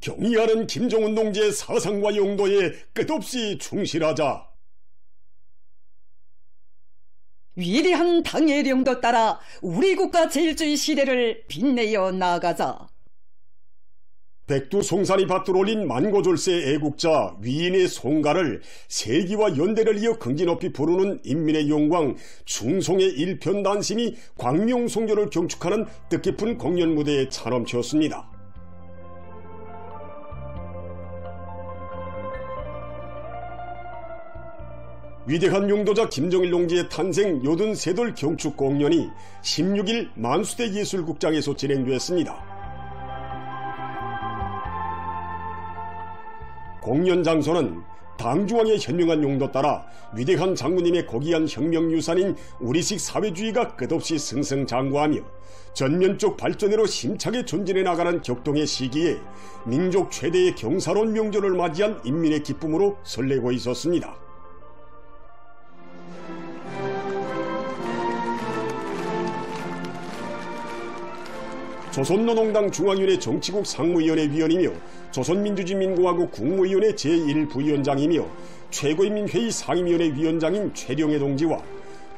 경의하는 김정은 동지의 사상과 용도에 끝없이 충실하자. 위대한 당의 령도 따라 우리 국가 제일주의 시대를 빛내어 나가자. 백두송산이 밭들 올린 만고졸세 애국자 위인의 송가를 세기와 연대를 이어 긍지 높이 부르는 인민의 영광 충송의 일편단심이 광명송교를 경축하는 뜻깊은 공연 무대에 차넘쳤습니다. 위대한 용도자 김정일 동지의 탄생 83돌 경축 공연이 16일 만수대 예술극장에서 진행됐습니다. 공연 장소는 당중앙의 현명한 용도 따라 위대한 장군님의 고귀한 혁명유산인 우리식 사회주의가 끝없이 승승장구하며 전면적 발전으로 힘차게 전진해 나가는 격동의 시기에 민족 최대의 경사로운 명절을 맞이한 인민의 기쁨으로 설레고 있었습니다. 조선노동당 중앙위원회 정치국 상무위원회 위원이며 조선민주주의민공화국 국무위원회 제1부위원장이며 최고인민회의 상임위원회 위원장인 최령해 동지와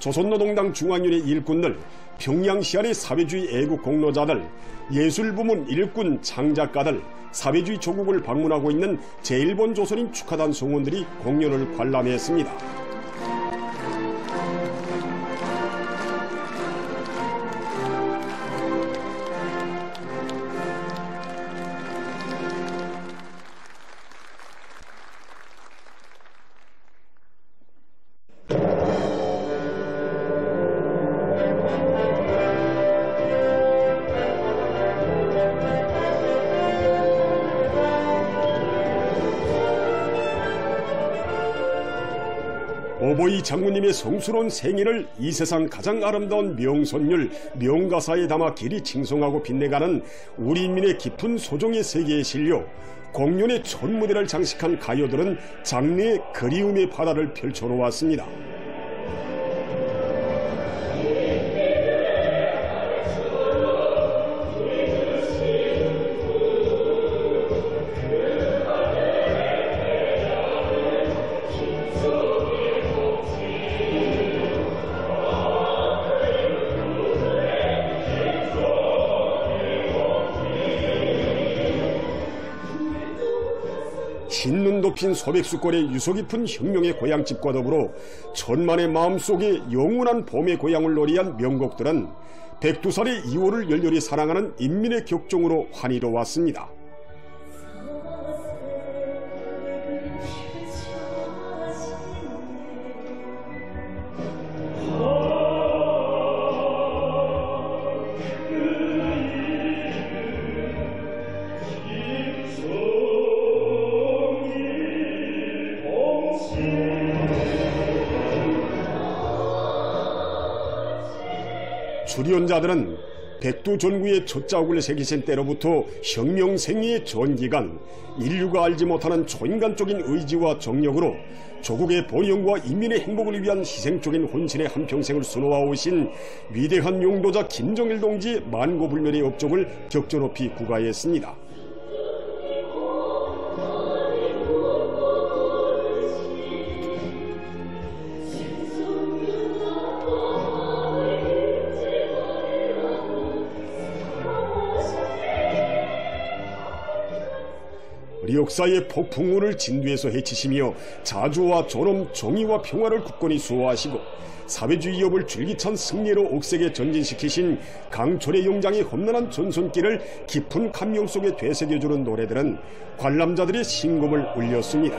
조선노동당 중앙위원회 일꾼들, 평양시 아래 사회주의 애국 공로자들, 예술부문 일꾼 창작가들, 사회주의 조국을 방문하고 있는 제1본 조선인 축하단 성원들이 공연을 관람했습니다. 오보이 장군님의 성스러운 생일을 이 세상 가장 아름다운 명선율, 명가사에 담아 길이 칭송하고 빛내가는 우리 인민의 깊은 소정의 세계에 실려 공연의 첫 무대를 장식한 가요들은 장래의 그리움의 바다를 펼쳐놓았습니다. 흰눈 덮인 소백수골의 유서 깊은 혁명의 고향집과 더불어 천만의 마음속에 영원한 봄의 고향을 노래한 명곡들은 백두산의 2호를 열렬히 사랑하는 인민의 격정으로 환희로 왔습니다. 출연자들은 백두전구의 첫 자국을 새기신 때로부터 혁명생애의 전기간 인류가 알지 못하는 초인간적인 의지와 정력으로 조국의 번영과 인민의 행복을 위한 희생적인 혼신의 한평생을 수놓아오신 위대한 용도자 김정일 동지의 만고불면의 업적을 격조 높이 구가했습니다. 역사의 폭풍우를 진두에서 헤치시며 자주와 존엄, 정의와 평화를 굳건히 수호하시고 사회주의 업을 줄기찬 승리로 옥색에 전진시키신 강철의 영장의 험난한 전손길을 깊은 감명 속에 되새겨주는 노래들은 관람자들의 심금을 울렸습니다.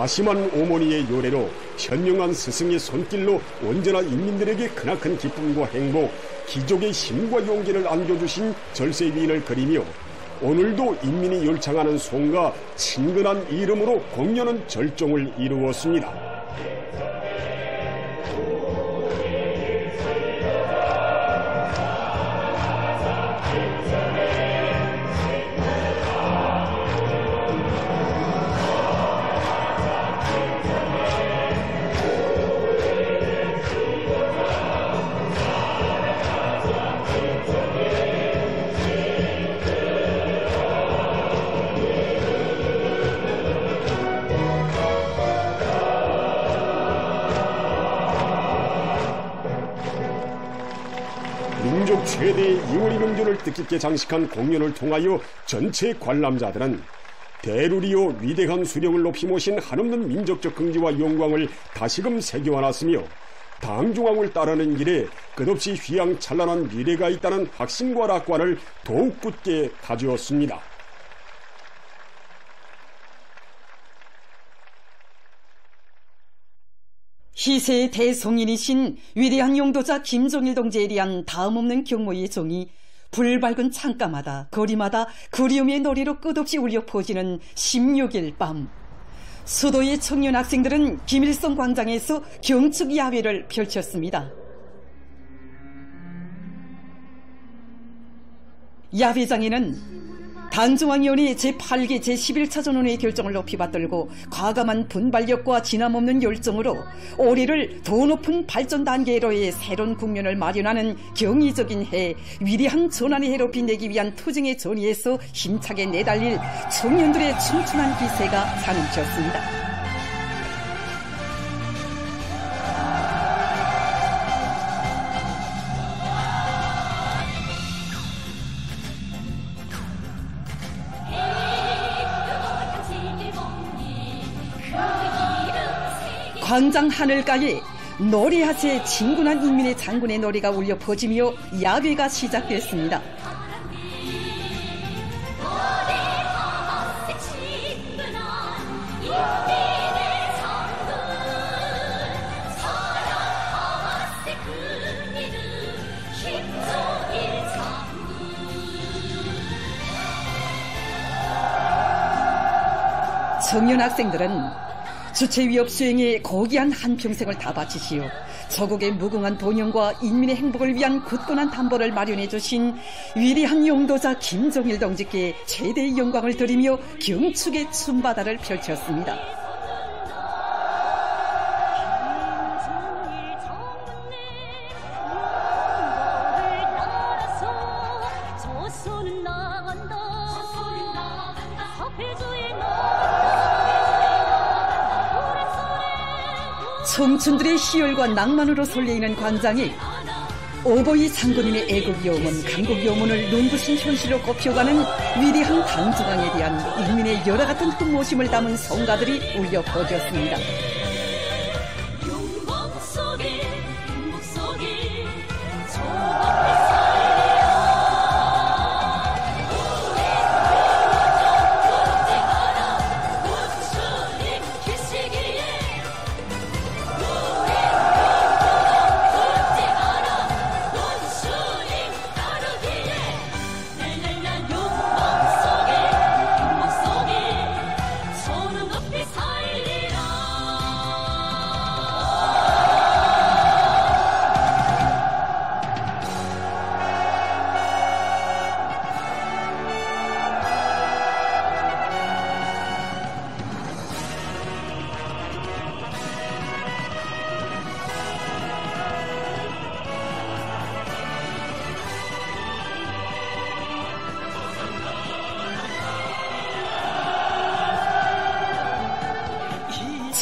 다심한 어머니의 요래로 현명한 스승의 손길로 언제나 인민들에게 크나큰 기쁨과 행복, 기적의 힘과 용기를 안겨주신 절세위인을 그리며 오늘도 인민이 열창하는 송가 친근한 이름으로 공연은 절정을 이루었습니다. 민족 최대의 이월이 명절을 뜻깊게 장식한 공연을 통하여 전체 관람자들은 대루리오 위대한 수령을 높이 모신 한없는 민족적 긍지와 영광을 다시금 새겨안았으며 당중왕을 따르는 일에 끝없이 휘황찬란한 미래가 있다는 확신과 낙관을 더욱 굳게 가져었습니다. 희세의 대성인이신 위대한 용도자 김종일 동지에 대한 다음없는 경모의 종이 불밝은 창가마다 거리마다 그리움의 노래로 끝없이 울려 퍼지는 16일 밤, 수도의 청년 학생들은 김일성 광장에서 경축 야외를 펼쳤습니다. 야외장에는 당중왕위원회 제8기 제11차 전원회의 결정을 높이 받들고 과감한 분발력과 진함없는 열정으로 올해를 더 높은 발전 단계로의 새로운 국면을 마련하는 경이적인 해, 위대한 전환의 해로 빛내기 위한 투쟁의 전의에서 힘차게 내달릴 청년들의 춤춘한 기세가 가늠쳤습니다. 광장 하늘가에 노래하세 진군한 인민의 장군의 노래가 울려 퍼지며 야외가 시작됐습니다. 청년 학생들은 주체 위협 수행에 고귀한 한평생을 다 바치시오 저국의 무궁한 번영과 인민의 행복을 위한 굳건한 담보를 마련해 주신 위대한 용도자 김종일 동지께 최대의 영광을 드리며 경축의 춤바다를 펼쳤습니다. 청춘들의 희열과 낭만으로 설레이는 광장에 오보이 장군님의 애국여문, 강국여문을 눈부신 현실로 꼽혀가는 위대한 당중왕에 대한 인민의 여러 같은 흠모심을 담은 성가들이 울려 퍼졌습니다.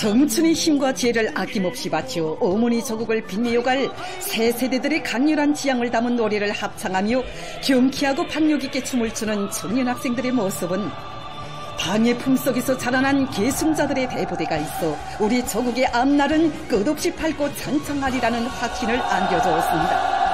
청춘의 힘과 지혜를 아낌없이 바치어 어머니 저국을 빛내어갈 새 세대들의 강렬한 지향을 담은 노래를 합창하며 경쾌하고 박력 있게 춤을 추는 청년 학생들의 모습은 방의 품속에서 자라난 계승자들의 대부대가 있어 우리 저국의 앞날은 끝없이 밝고 창창하리라는 확신을 안겨주었습니다.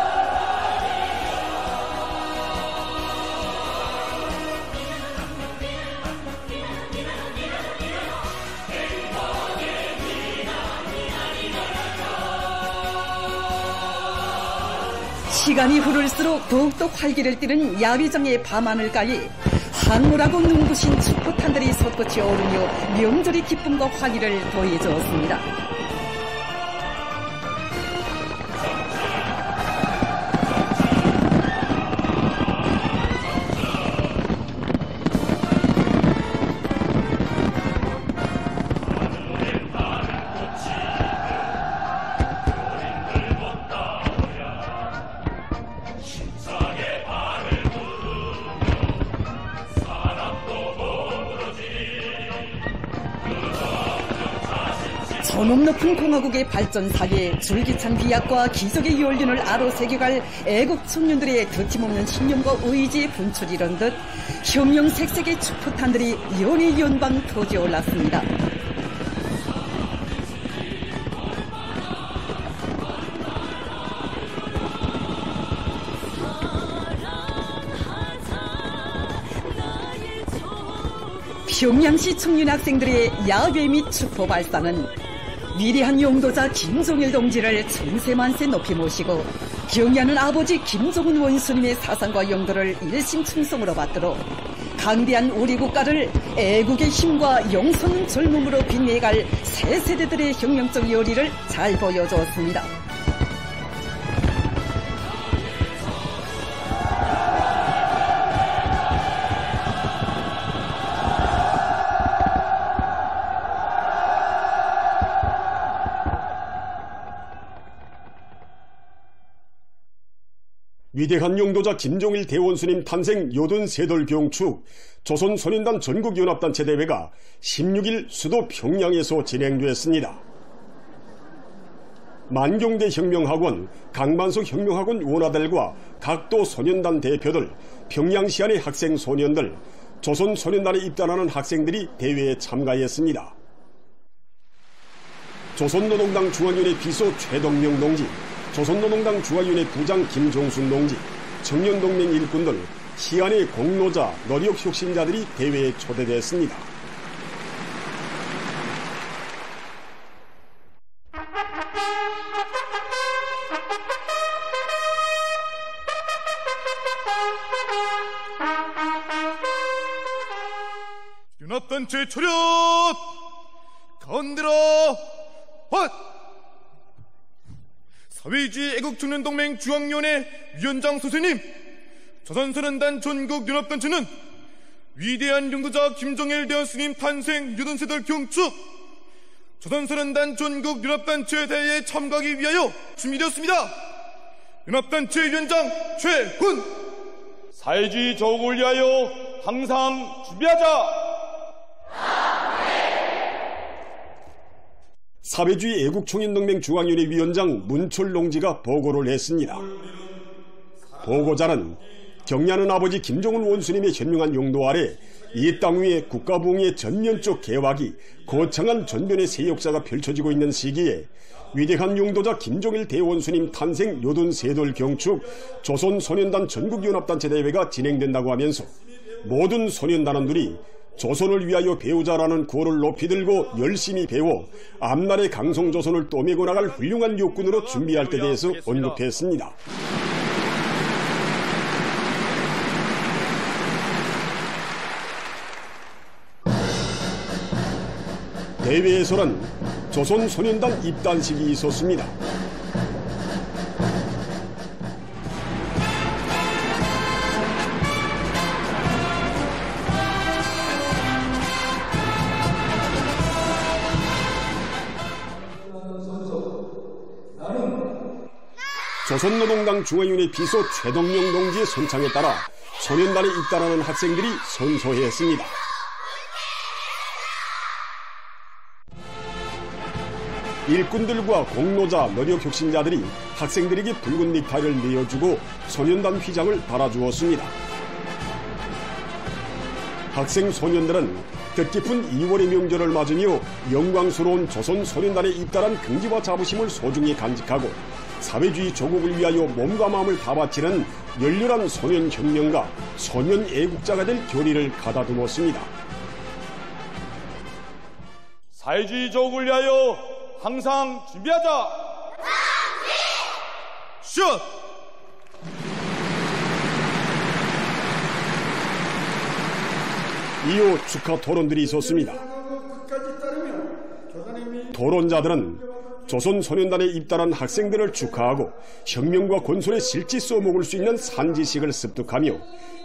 시간이 흐를수록 더욱더 활기를 띠는 야외장의 밤하늘가에 황홀하고 눈부신 축포탄들이 솟구쳐 오르며 명절의 기쁨과 환희를 더해주었습니다. 번업 높은 공화국의 발전 사이에 줄기찬 비약과 기적의 연륜을 아로새겨갈 애국 청년들의 거침없는 신념과 의지의 분출이 이런 듯 혁명색색의 축포탄들이 연의 연방 터져올랐습니다. 평양시 청년 학생들의 야외 및 축포 발사는 위대한 용도자 김종일 동지를 천세만세 높이 모시고 경의하는 아버지 김정은 원수님의 사상과 용도를 일심충성으로 받들어 강대한 우리 국가를 애국의 힘과 영성 젊음으로 빛내갈 새 세대들의 혁명적 열의를 잘 보여주었습니다. 위대한 용도자 김종일 대원수님 탄생 요든세돌 경축 조선소년단 전국연합단체 대회가 16일 수도 평양에서 진행됐습니다. 만경대 혁명학원, 강반수 혁명학원 원아들과 각도 소년단 대표들, 평양시안의 학생 소년들, 조선소년단에 입단하는 학생들이 대회에 참가했습니다. 조선노동당 중앙위원회 비서 최덕명 동지, 조선노동당 중앙위원회 부장 김종순 동지, 청년동맹 일꾼들, 시안의 공로자, 노력 혁신자들이 대회에 초대됐습니다. 연합단체 초련! 건드려! 헛! 사회주의 애국청년동맹 중앙위원회 위원장 선생님, 조선소년단 전국연합단체는 위대한 용도자 김종일 대원수님 탄생 요든세돌 경축 조선소년단 전국연합단체 대회에 참가하기 위하여 준비되었습니다. 연합단체 위원장 최훈. 사회주의 조국을 위하여 항상 준비하자. 사회주의 애국청년동맹 중앙위원회 위원장 문철 동지가 보고를 했습니다. 보고자는 경의하는 아버지 김정은 원수님의 현명한 용도 아래 이 땅 위에 국가부흥의 전면적 개화기, 거창한 전변의 새 역사가 펼쳐지고 있는 시기에 위대한 용도자 김종일 대원수님 탄생 요든세돌 경축 조선소년단 전국연합단체 대회가 진행된다고 하면서 모든 소년단원들이 조선을 위하여 배우자라는 구호를 높이 들고 열심히 배워 앞날의 강성조선을 떠매고 나갈 훌륭한 육군으로 준비할 때 대해서 언급했습니다. 대회에서는 조선소년단 입단식이 있었습니다. 조선노동당 중앙위원회 비서 최덕명 동지의 선창에 따라 소년단에 입단하는 학생들이 선서했습니다. 일꾼들과 공로자, 노력혁신자들이 학생들에게 붉은 넥타이를 내어주고 소년단 휘장을 달아주었습니다. 학생 소년들은 뜻깊은 2월의 명절을 맞으며 영광스러운 조선소년단에 입단한 긍지와 자부심을 소중히 간직하고 사회주의 조국을 위하여 몸과 마음을 다 바치는 열렬한 소년혁명가, 소년애국자가 될 결의를 가다듬었습니다. 사회주의 조국을 위하여 항상 준비하자. 슛! 이후 축하 토론들이 있었습니다. 토론자들은 조선소년단에 입단한 학생들을 축하하고 혁명과 건설에 실제 써먹을 수 있는 산지식을 습득하며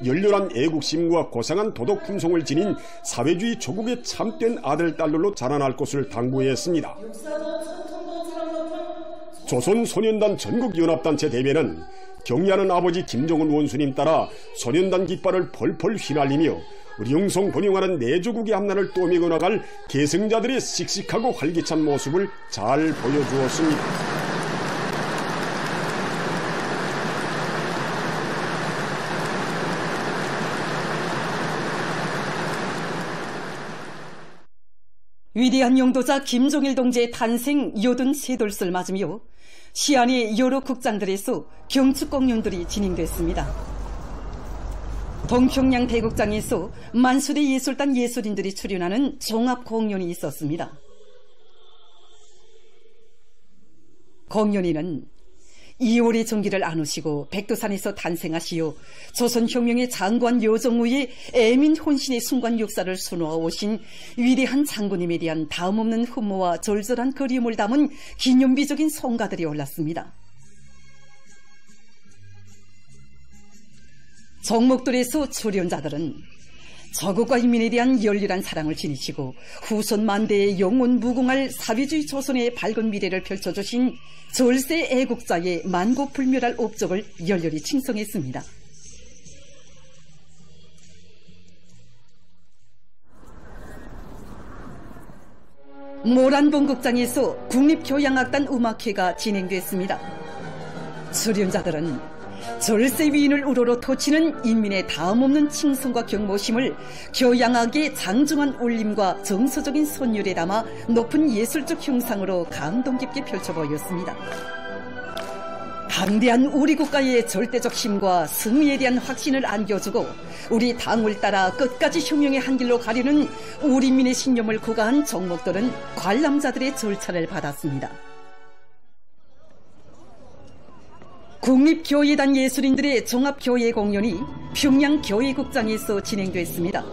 열렬한 애국심과 고상한 도덕 품성을 지닌 사회주의 조국의 참된 아들, 딸들로 자라날 것을 당부했습니다. 조선소년단 전국연합단체 대회는 경의하는 아버지 김정은 원수님 따라 소년단 깃발을 펄펄 휘날리며 의룡성 번영하는 내조국의 함난을 떠밀고 나갈 계승자들의 씩씩하고 활기찬 모습을 잘 보여주었습니다. 위대한 용도자 김종일 동지의 탄생 83돌을 맞으며 시안의 여러 국장들에서 경축 공연들이 진행됐습니다. 동평양 대국장에서 만수대 예술단 예술인들이 출연하는 종합 공연이 있었습니다. 공연에는 2월의 종기를 안으시고 백두산에서 탄생하시어 조선혁명의 장관 여정우의 애민 혼신의 순간 역사를 수놓아 오신 위대한 장군님에 대한 다음없는 흠모와 절절한 그리움을 담은 기념비적인 성가들이 올랐습니다. 종목들에서 출연자들은 저국과 인민에 대한 열렬한 사랑을 지니시고 후손 만대의 영원 무궁할 사회주의 조선의 밝은 미래를 펼쳐주신 절세 애국자의 만고불멸할 업적을 열렬히 칭송했습니다. 모란봉극장에서 국립교향악단 음악회가 진행됐습니다. 출연자들은 절세 위인을 우러러 토치는 인민의 다음없는 칭송과 경모심을 교향악의 장중한 울림과 정서적인 선율에 담아 높은 예술적 형상으로 감동 깊게 펼쳐 보였습니다. 강대한 우리 국가의 절대적 힘과 승리에 대한 확신을 안겨주고 우리 당을 따라 끝까지 혁명의 한 길로 가려는 우리 민의 신념을 구가한 종목들은 관람자들의 절차를 받았습니다. 국립교회단 예술인들의 종합교회 공연이 평양교회국장에서 진행됐습니다.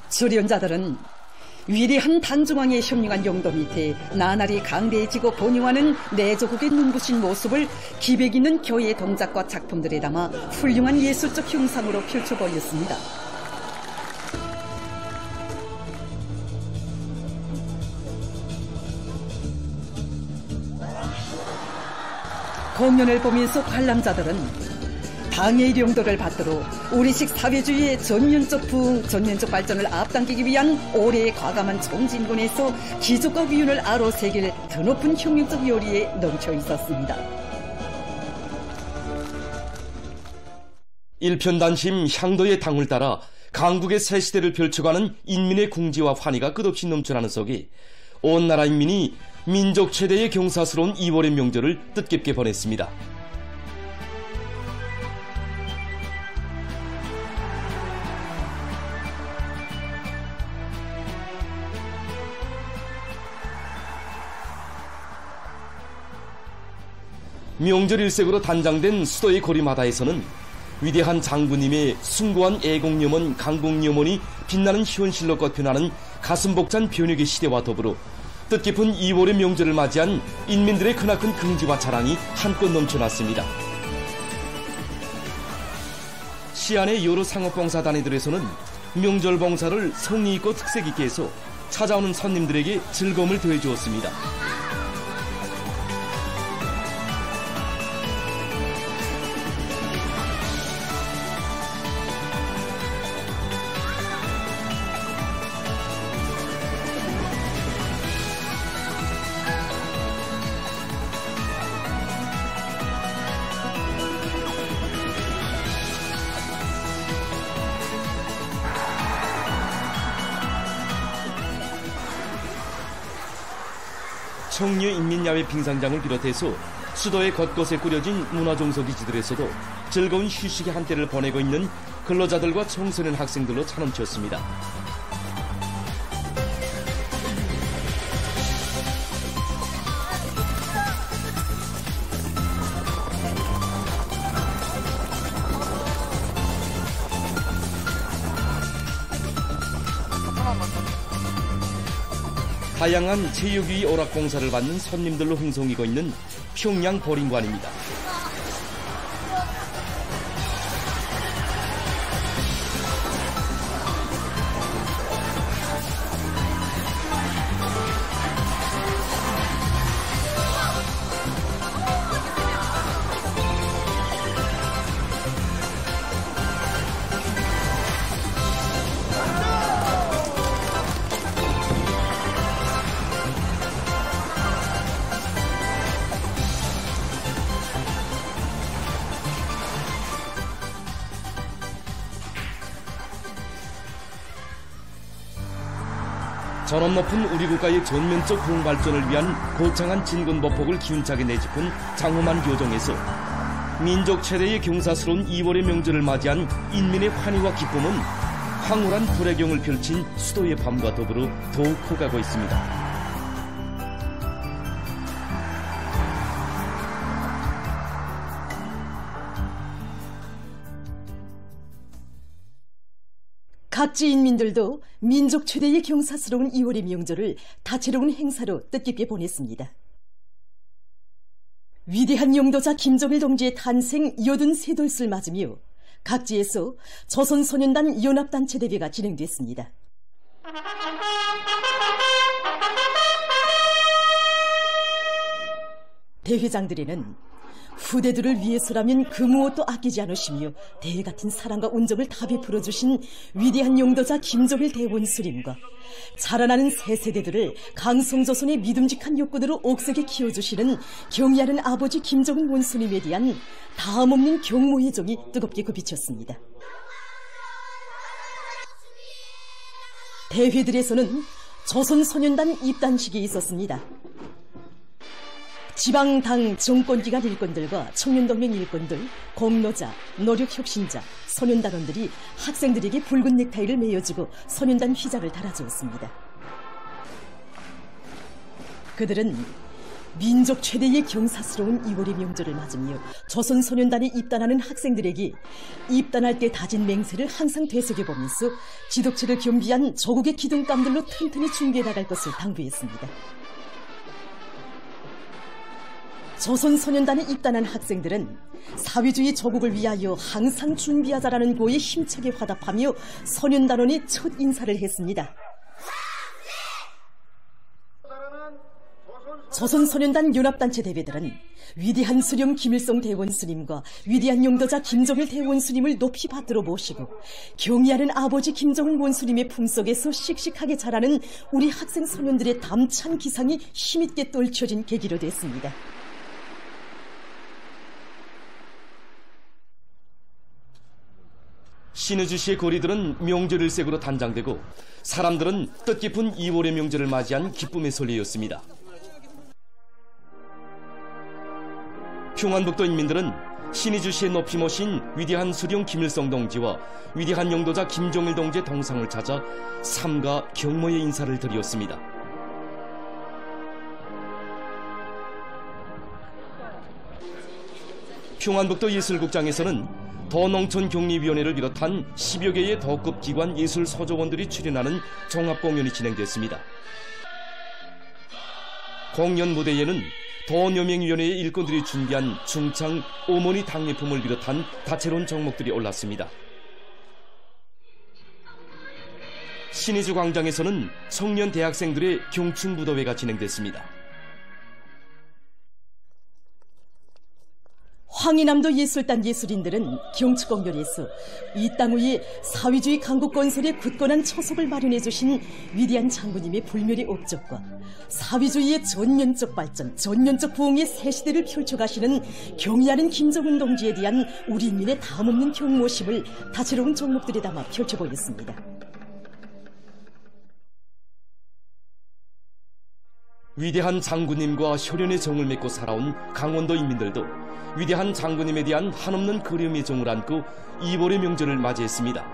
출연자들은 위대한 단중왕의 현명한 용도 밑에 나날이 강대해지고 번영하는 내조국의 눈부신 모습을 기백 있는 교회의 동작과 작품들에 담아 훌륭한 예술적 형상으로 펼쳐보였습니다. 공연을 보면서 관람자들은 당의 용도를 받들어 우리식 사회주의의 전면적 부흥, 전면적 발전을 앞당기기 위한 올해의 과감한 총진군에서 기적과 위운을 아로새길 드높은 혁명적 요리에 넘쳐 있었습니다. 일편단심 향도의 당을 따라 강국의 새 시대를 펼쳐가는 인민의 궁지와 환희가 끝없이 넘쳐나는 속에 온 나라 인민이 민족 최대의 경사스러운 2월의 명절을 뜻깊게 보냈습니다. 명절 일색으로 단장된 수도의 고리마다에서는 위대한 장군님의 숭고한 애국염원, 강국염원이 빛나는 현실로 꺾여나는 가슴 벅찬 변혁의 시대와 더불어 뜻깊은 2월의 명절을 맞이한 인민들의 크나큰 긍지와 자랑이 한껏 넘쳐났습니다. 시안의 여러 상업봉사 단위들에서는 명절 봉사를 성의 있고 특색 있게 해서 찾아오는 손님들에게 즐거움을 더해주었습니다. 청류 인민야외 빙상장을 비롯해서 수도의 곳곳에 꾸려진 문화종소기지들에서도 즐거운 휴식의 한때를 보내고 있는 근로자들과 청소년 학생들로 차넘쳤습니다. 다양한 체육위 오락봉사를 받는 손님들로 흥성이고 있는 평양 보림관입니다. 전업 높은 우리 국가의 전면적 부흥 발전을 위한 거창한 진군보폭을 기운차게 내짚은 장엄한 교정에서 민족 최대의 경사스러운 2월의 명절을 맞이한 인민의 환희와 기쁨은 황홀한 불애경을 펼친 수도의 밤과 더불어 더욱 커가고 있습니다. 각지 인민들도 민족 최대의 경사스러운 2월의 명절을 다채로운 행사로 뜻깊게 보냈습니다. 위대한 용도자 김정일 동지의 탄생 83돌을 맞으며 각지에서 조선소년단 연합단체 대회가 진행됐습니다. 대회장들에는 후대들을 위해서라면 그 무엇도 아끼지 않으시며 대회 같은 사랑과 온정을 다 베풀어주신 위대한 용도자 김정일 대원수님과 자라나는 새 세대들을 강성조선의 믿음직한 욕구대로 옥색에 키워주시는 경의하는 아버지 김정은 원수님에 대한 다함없는 경모의 정이 뜨겁게 굽이쳤습니다. 대회들에서는 조선소년단 입단식이 있었습니다. 지방당 정권기관 일꾼들과 청년동맹 일꾼들, 공로자, 노력혁신자, 소년단원들이 학생들에게 붉은 넥타이를 매여주고 소년단 휘장을 달아주었습니다. 그들은 민족 최대의 경사스러운 2월의 명절을 맞으며 조선소년단에 입단하는 학생들에게 입단할 때 다진 맹세를 항상 되새겨보면서 지독체를 겸비한 조국의 기둥감들로 튼튼히 준비해 나갈 것을 당부했습니다. 조선소년단에 입단한 학생들은 사회주의 조국을 위하여 항상 준비하자라는 고에 힘차게 화답하며 소년단원의 첫 인사를 했습니다. 조선소년단 연합단체 대회들은 위대한 수령 김일성 대원수님과 위대한 용도자 김정일 대원수님을 높이 받들어 모시고 경의하는 아버지 김정은 원수님의 품속에서 씩씩하게 자라는 우리 학생 소년들의 담찬 기상이 힘있게 떨쳐진 계기로 됐습니다. 신의주시의 거리들은 명절 일색으로 단장되고 사람들은 뜻깊은 2월의 명절을 맞이한 기쁨의 설레였습니다. 평안북도 인민들은 신의주시에 높이 모신 위대한 수령 김일성 동지와 위대한 용도자 김정일 동지의 동상을 찾아 삼가 경모의 인사를 드렸습니다. 평안북도 예술국장에서는 도농촌경리위원회를 비롯한 10여 개의 도급 기관 예술 소조원들이 출연하는 종합공연이 진행됐습니다. 공연 무대에는 도여명위원회의 일꾼들이 준비한 중창, 어머니 당례품을 비롯한 다채로운 종목들이 올랐습니다. 신의주 광장에서는 청년 대학생들의 경춘무도회가 진행됐습니다. 황희남도 예술단 예술인들은 경축공연에서 이 땅 위에 사회주의 강국 건설에 굳건한 초석을 마련해 주신 위대한 장군님의 불멸의 업적과 사회주의의 전면적 발전, 전면적 부흥의 새 시대를 펼쳐가시는 경의하는 김정은 동지에 대한 우리 인민의 다함없는 경모심을 다채로운 종목들에 담아 펼쳐보였습니다. 위대한 장군님과 혈연의 정을 맺고 살아온 강원도 인민들도 위대한 장군님에 대한 한없는 그리움의 정을 안고 2월의 명절을 맞이했습니다.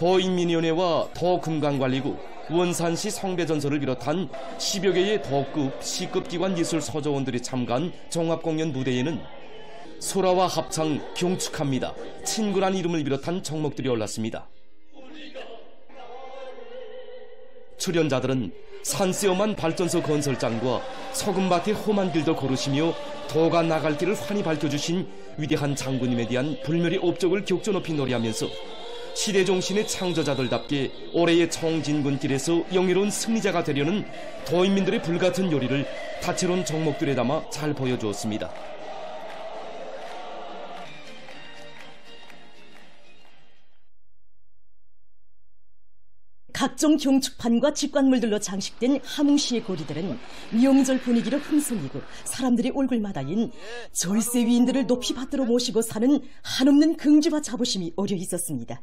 도인민위원회와 도금강관리국, 원산시 성배전설을 비롯한 10여 개의 도급, 시급 기관 예술 소조원들이 참가한 종합공연 무대에는 소라와 합창, 경축합니다, 친구란 이름을 비롯한 종목들이 올랐습니다. 출연자들은 산세엄한 발전소 건설장과 소금밭의 험한 길도 걸으시며 도가 나갈 길을 환히 밝혀주신 위대한 장군님에 대한 불멸의 업적을 격조 높이 노래하면서 시대종신의 창조자들답게 올해의 청진군길에서 영예로운 승리자가 되려는 도인민들의 불같은 요리를 다채로운 종목들에 담아 잘 보여주었습니다. 각종 경축판과 직관물들로 장식된 함흥시의 거리들은 명절 분위기로 흥성이고 사람들의 얼굴마다인 절세 위인들을 높이 받들어 모시고 사는 한없는 긍지와 자부심이 어려 있었습니다.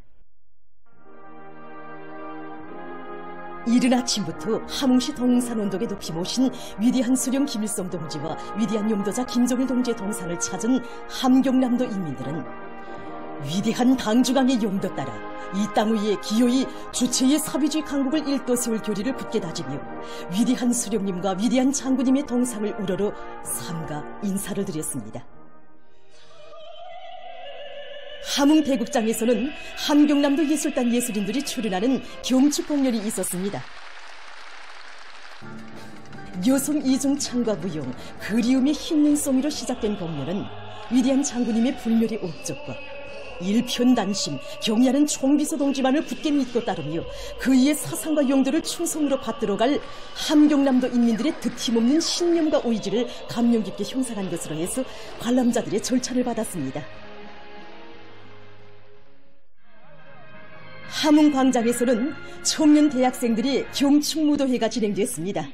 이른 아침부터 함흥시 동산 언덕에 높이 모신 위대한 수령 김일성 동지와 위대한 용도자 김정일 동지의 동상을 찾은 함경남도 인민들은 위대한 당중앙의 용도 따라 이 땅 위에 기어이 주체의 사비주의 강국을 일도 세울 교리를 굳게 다지며 위대한 수령님과 위대한 장군님의 동상을 우러러 삼가 인사를 드렸습니다. 함흥 대국장에서는 함경남도 예술단 예술인들이 출연하는 경축 공연이 있었습니다. 여성 이중 창과 무용, 그리움의 흰눈송이로 시작된 공연은 위대한 장군님의 불멸의 옥적과 일편단심, 경의하는 총비서 동지만을 굳게 믿고 따르며 그이의 사상과 용도를 충성으로 받들어갈 함경남도 인민들의 드팀없는 신념과 의지를 감명 깊게 형상한 것으로 해서 관람자들의 절찬을 받았습니다. 함흥 광장에서는 청년 대학생들의 경축 무도회가 진행됐습니다.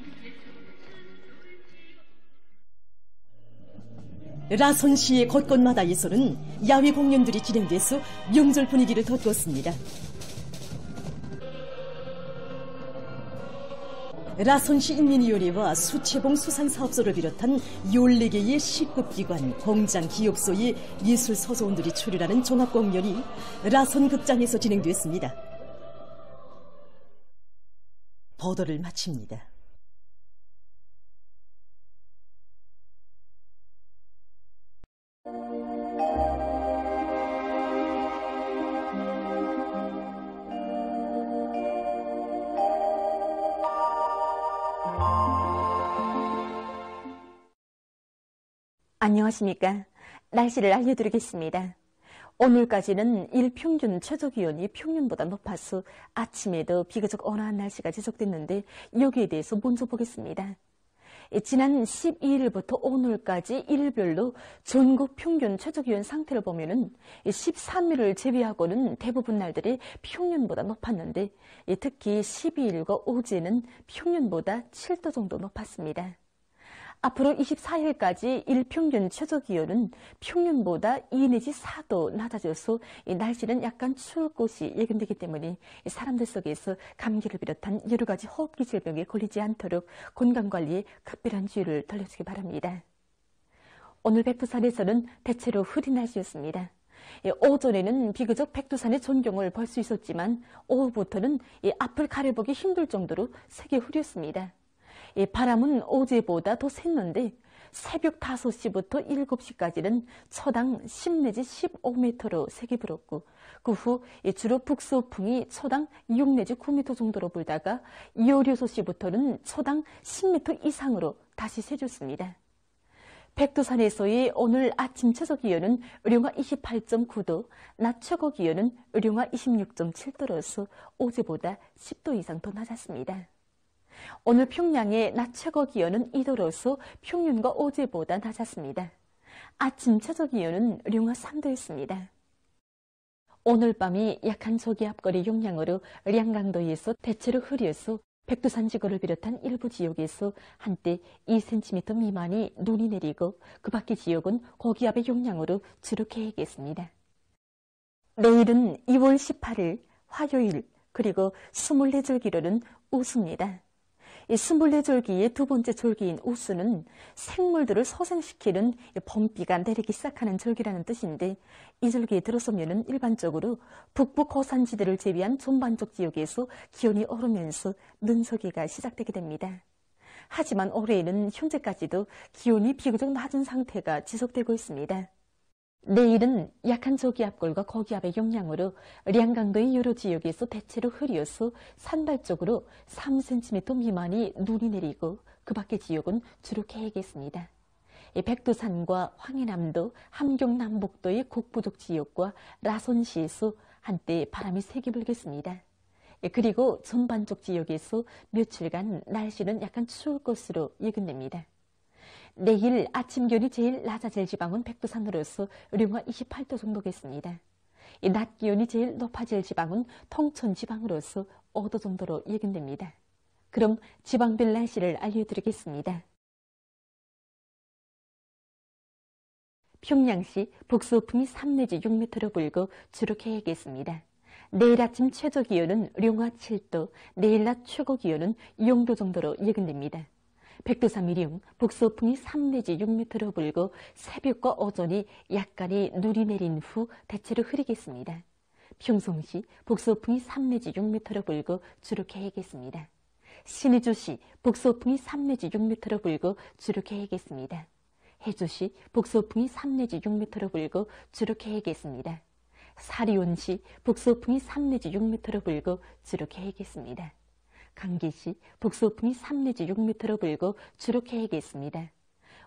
라선시의 곳곳마다에서는 야외 공연들이 진행돼서 명절 분위기를 돋궜습니다. 라선시 인민위원회와 수채봉 수산사업소를 비롯한 14개의 시급기관, 공장, 기업소의 예술서소원들이 출연하는 종합공연이 라선극장에서 진행됐습니다. 보도를 마칩니다. 안녕하십니까. 날씨를 알려드리겠습니다. 오늘까지는 일평균 최저기온이 평년보다 높아서 아침에도 비교적 온화한 날씨가 지속됐는데 여기에 대해서 먼저 보겠습니다. 지난 12일부터 오늘까지 일별로 전국 평균 최저기온 상태를 보면은 13일을 제외하고는 대부분 날들이 평년보다 높았는데 특히 12일과 어제는 평년보다 7도 정도 높았습니다. 앞으로 24일까지 일평균 최저기온은 평년보다 2 내지 4도 낮아져서 날씨는 약간 추울 것이 예견되기 때문에 사람들 속에서 감기를 비롯한 여러 가지 호흡기 질병에 걸리지 않도록 건강관리에 각별한 주의를 돌려주기 바랍니다. 오늘 백두산에서는 대체로 흐린 날씨였습니다. 오전에는 비교적 백두산의 전경을 볼 수 있었지만 오후부터는 앞을 가려보기 힘들 정도로 색이 흐렸습니다. 바람은 어제보다 더 샜는데 새벽 5시부터 7시까지는 초당 10 내지 15m로 색이 불었고 그 후 주로 북서풍이 초당 6 내지 9m 정도로 불다가 16시부터는 초당 10m 이상으로 다시 새줬습니다. 백두산에서의 오늘 아침 최저기온은 의령화 28.9도, 낮 최고기온은 의령화 26.7도로서 어제보다 10도 이상 더 낮았습니다. 오늘 평양의 낮 최고기온은 2도로서 평년과 어제보다 낮았습니다. 아침 최저기온은 의령화 3도였습니다. 오늘 밤이 약한 저기압거리 영향으로 량강도에서 대체로 흐려서 백두산 지구를 비롯한 일부 지역에서 한때 2cm 미만이 눈이 내리고 그 밖의 지역은 고기압의 영향으로 주로 개겠습니다. 내일은 2월 18일 화요일 그리고 24절기로는 우수입니다. 이 24절기의 두 번째 절기인 우수는 생물들을 소생시키는 봄비가 내리기 시작하는 절기라는 뜻인데 이 절기에 들어서면은 일반적으로 북부 고산지대를 제외한 전반적 지역에서 기온이 오르면서 눈서기가 시작되게 됩니다. 하지만 올해에는 현재까지도 기온이 비교적 낮은 상태가 지속되고 있습니다. 내일은 약한 저기압골과 고기압의 영향으로 량강도의 여러 지역에서 대체로 흐려서 산발적으로 3cm 미만이 눈이 내리고 그 밖의 지역은 주로 개겠습니다. 백두산과 황해남도, 함경남북도의 북부족 지역과 라선시에서 한때 바람이 세게 불겠습니다. 그리고 전반적 지역에서 며칠간 날씨는 약간 추울 것으로 예견됩니다. 내일 아침 기온이 제일 낮아질 지방은 백두산으로서 의령화 28도 정도겠습니다. 낮 기온이 제일 높아질 지방은 통천 지방으로서 5도 정도로 예견됩니다. 그럼 지방별 날씨를 알려드리겠습니다. 평양시 북서풍이 3 내지 6m로 불고 주로 개겠습니다. 내일 아침 최저 기온은 룡화 7도, 내일 낮 최고 기온은 0도 정도로 예견됩니다. 백두산 미령, 북서풍이 3 내지 6m로 불고 새벽과 오전이 약간의 눈이 내린 후 대체로 흐리겠습니다. 평송시 북서풍이 3 내지 6m로 불고 주로 개겠습니다. 신의주시 북서풍이 3 내지 6m로 불고 주로 개겠습니다. 해주시 북서풍이 3 내지 6m로 불고 주로 개겠습니다. 사리온시 북서풍이 3 내지 6m로 불고 주로 개겠습니다. 강계시 북서풍이 3 내지 6m로 불고 주로 개겠습니다.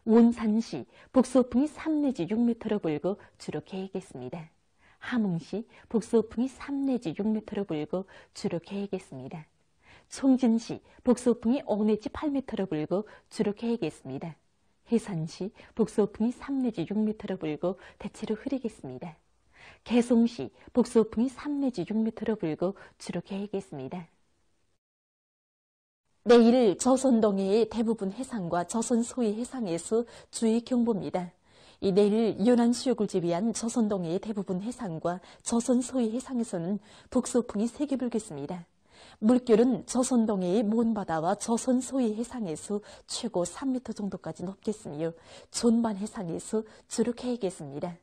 원산시 북서풍이 3 내지 6m로 불고 주로 개겠습니다. 함흥시 북서풍이 3 내지 6m로 불고 주로 개겠습니다. 총진시 북서풍이 5 내지 8m로 불고 주로 개겠습니다. 해산시 북서풍이 3 내지 6m로 불고 대체로 흐리겠습니다. 개송시 북서풍이 3 내지 6m로 불고 주로 개겠습니다. 내일 조선동해의 대부분 해상과 조선 소위 해상에서 주의 경보입니다. 내일 연안수역을 제외한 조선동해의 대부분 해상과 조선 소위 해상에서는 북서풍이 세게 불겠습니다. 물결은 조선동해의 먼바다와 조선 소위 해상에서 최고 3m 정도까지 높겠으며 전반 해상에서 주로 개겠습니다.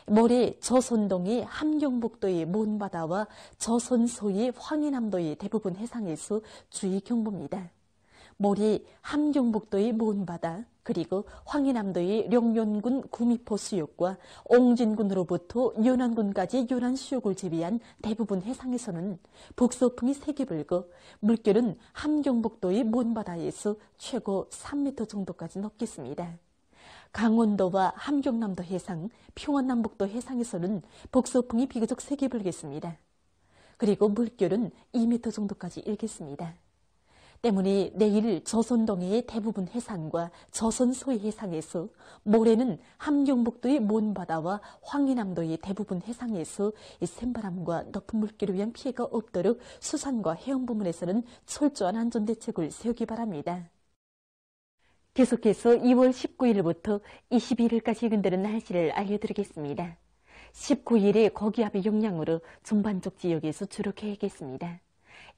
모레 조선동해 함경북도의 먼바다와 조선 소위 황해남도의 대부분 해상에서 주의 경보입니다. 모레 함경북도의 먼바다 그리고 황해남도의 령연군 구미포 수역과 옹진군으로부터 연안군까지 연안수역을 제외한 대부분 해상에서는 북서풍이 세게 불고 물결은 함경북도의 먼바다에서 최고 3m 정도까지 높겠습니다. 강원도와 함경남도 해상, 평안남북도 해상에서는 북서풍이 비교적 세게 불겠습니다. 그리고 물결은 2m 정도까지 일겠습니다. 때문에 내일 조선동해의 대부분 해상과 조선 소위 해상에서, 모레는 함경북도의 먼바다와 황해남도의 대부분 해상에서 샘바람과 높은 물결에 의한 피해가 없도록 수산과 해양 부문에서는 철저한 안전대책을 세우기 바랍니다. 계속해서 2월 19일부터 21일까지 예견되는 날씨를 알려드리겠습니다. 19일에 고기압의 영향으로 전반적 지역에서 주로 개겠습니다.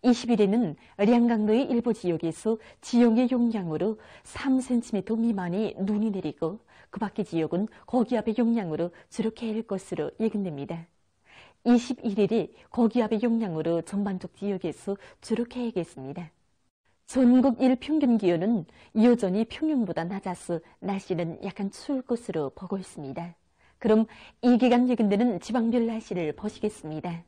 20일에는 량강도의 일부 지역에서 지형의 영향으로 3cm 미만의 눈이 내리고 그 밖의 지역은 고기압의 영향으로 주로 개일 것으로 예견됩니다. 21일이 고기압의 영향으로 전반적 지역에서 주로 개겠습니다. 전국 일평균 기온은 여전히 평년보다 낮아서 날씨는 약간 추울 것으로 보고 있습니다. 그럼 이 기간 예견되는 지방별 날씨를 보시겠습니다.